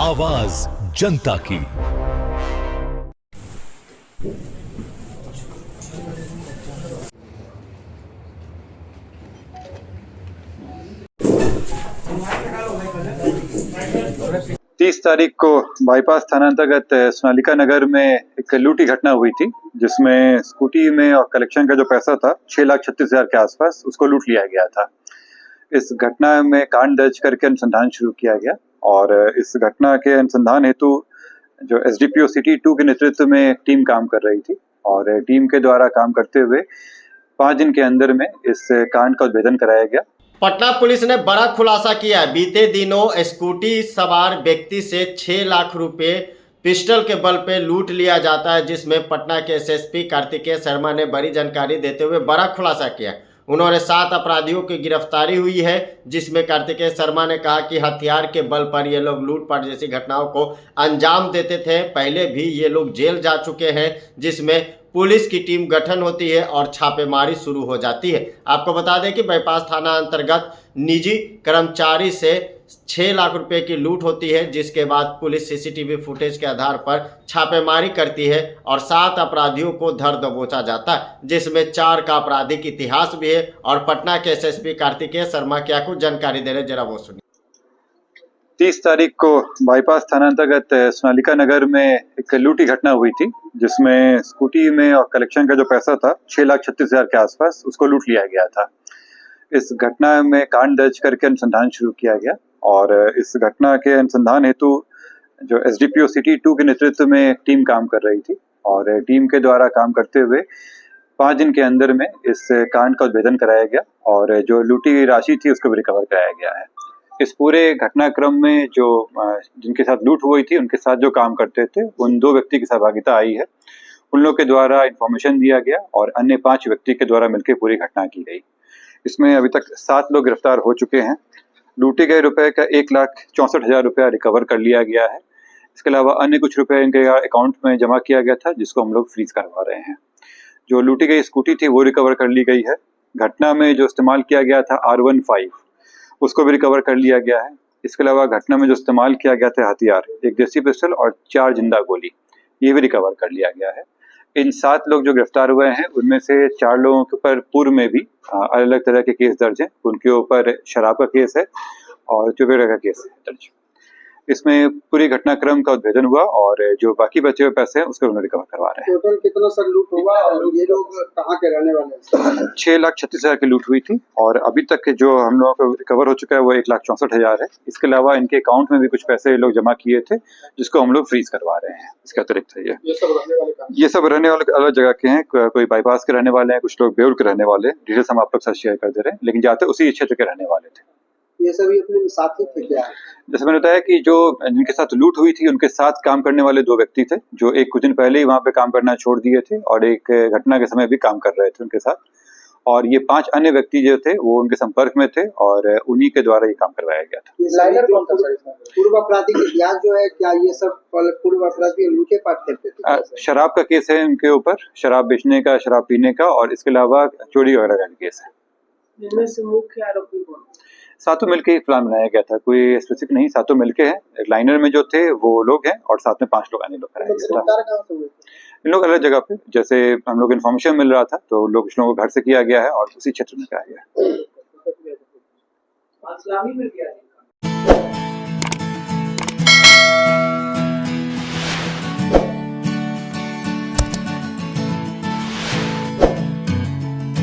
आवाज जनता की। 30 तारीख को बाईपास थाना अंतर्गत सोनालिका नगर में एक लूट की घटना हुई थी, जिसमें स्कूटी में और कलेक्शन का जो पैसा था 6,36,000 के आसपास, उसको लूट लिया गया था। इस घटना में कांड दर्ज करके अनुसंधान शुरू किया गया और इस घटना के अनुसंधान हेतु जो एसडीपीओ सिटी 2 के नेतृत्व में एक टीम काम कर रही थी और टीम के द्वारा काम करते हुए 5 दिन के अंदर में इस कांड का उद्भेदन कराया गया। पटना पुलिस ने बड़ा खुलासा किया है। बीते दिनों स्कूटी सवार व्यक्ति से 6 लाख रुपए पिस्टल के बल पे लूट लिया जाता है, जिसमें पटना के एसएसपी कार्तिकेय शर्मा ने बड़ी जानकारी देते हुए बड़ा खुलासा किया। उन्होंने 7 अपराधियों की गिरफ्तारी हुई है, जिसमें कार्तिकेय शर्मा ने कहा कि हथियार के बल पर ये लोग लूटपाट जैसी घटनाओं को अंजाम देते थे। पहले भी ये लोग जेल जा चुके हैं, जिसमें पुलिस की टीम गठन होती है और छापेमारी शुरू हो जाती है। आपको बता दें कि बाईपास थाना अंतर्गत निजी कर्मचारी से 6 लाख रुपए की लूट होती है, जिसके बाद पुलिस सीसीटीवी फुटेज के आधार पर छापेमारी करती है और 7 अपराधियों को धर दबोचा जाता है, जिसमें 4 का आपराधिक इतिहास भी है। और पटना के एसएसपी कार्तिकेय शर्मा क्या कुछ जानकारी दे रहे, जरा वो सुनिए। 30 तारीख को बाईपास थाना अंतर्गत सोनालिका नगर में एक लूट की घटना हुई थी, जिसमें स्कूटी में और कलेक्शन का जो पैसा था 6,36,000 के आसपास, उसको लूट लिया गया था। इस घटना में कांड दर्ज करके अनुसंधान शुरू किया गया और इस घटना के अनुसंधान हेतु जो एसडीपीओ सिटी 2 के नेतृत्व में एक टीम काम कर रही थी और टीम के द्वारा काम करते हुए 5 दिन के अंदर में इस कांड का उद्भेदन कराया गया और जो लूटी राशि थी उसको भी रिकवर कराया गया है। इस पूरे घटनाक्रम में जो जिनके साथ लूट हुई थी, उनके साथ जो काम करते थे, उन 2 व्यक्ति की सहभागिता आई है। उन लोगों के द्वारा इंफॉर्मेशन दिया गया और अन्य 5 व्यक्ति के द्वारा मिलकर पूरी घटना की गई। इसमें अभी तक 7 लोग गिरफ्तार हो चुके हैं। लूटे गए रुपए का 1,64,000 रुपया रिकवर कर लिया गया है। इसके अलावा अन्य कुछ रुपए इनके अकाउंट में जमा किया गया था, जिसको हम लोग फ्रीज करवा रहे हैं। जो लूटी गई स्कूटी थी वो रिकवर कर ली गई है। घटना में जो इस्तेमाल किया गया था R15, उसको भी रिकवर कर लिया गया है। इसके अलावा घटना में जो इस्तेमाल किया गया था हथियार, एक देसी पिस्टल और 4 जिंदा गोली, ये भी रिकवर कर लिया गया है। इन 7 लोग जो गिरफ्तार हुए हैं, उनमें से 4 लोगों के ऊपर पूर्व में भी अलग अलग तरह के केस दर्ज हैं। उनके ऊपर शराब का केस है और चोरी का केस है दर्ज। इसमें पूरी घटनाक्रम का उद्भेदन हुआ और जो बाकी बचे हुए पैसे हैं उसको उन्होंने रिकवर करवा रहे हैं। टोटल कितना सर लूट हुआ और ये लोग कहाँ के रहने वाले हैं? 6,36,000 की लूट हुई थी और अभी तक जो हम लोगों को रिकवर हो चुका है वो 1,64,000 है। इसके अलावा इनके अकाउंट में भी कुछ पैसे लोग जमा किए थे, जिसको हम लोग फ्रीज करवा रहे हैं। इसके अतिरिक्त है ये सब रहने वाले अलग जगह के हैं। कोई बाईपास के रहने वाले हैं, कुछ लोग बेउर के रहने वाले हैं। डिटेल्स हम आप लोग साथ शेयर कर दे रहे हैं, लेकिन जाते उसी क्षेत्र के रहने वाले थे। ये सभी अपने साथी थे क्या? जैसे मैंने बताया कि जो जिनके साथ लूट हुई थी, उनके साथ काम करने वाले 2 व्यक्ति थे, जो एक कुछ दिन पहले ही वहां पे काम करना छोड़ दिए थे और एक घटना के समय भी काम कर रहे थे उनके साथ। और ये 5 अन्य व्यक्ति जो थे वो उनके संपर्क में थे और उन्हीं के द्वारा ये काम करवाया गया था। पूर्व आपराधिक इतिहास जो है, क्या ये सब पूर्व अपराधी लूटे पाट करते थे? शराब का केस है उनके ऊपर, शराब बेचने का, शराब पीने का, और इसके अलावा चोरी वगैरह का केस है। इनमें से मुख्य आरोपी कौन? 7 मिलके ही प्लान बनाया गया था, कोई स्पेसिफिक नहीं, 7 मिलके हैं। लाइनर में जो थे वो लोग हैं और साथ में 5 लोग अन्य लोग हैं। इन लोग अलग जगह पे, जैसे हम लोग इन्फॉर्मेशन मिल रहा था तो लोग कुछ लोगों को घर से किया गया है और उसी क्षेत्र में किया गया है।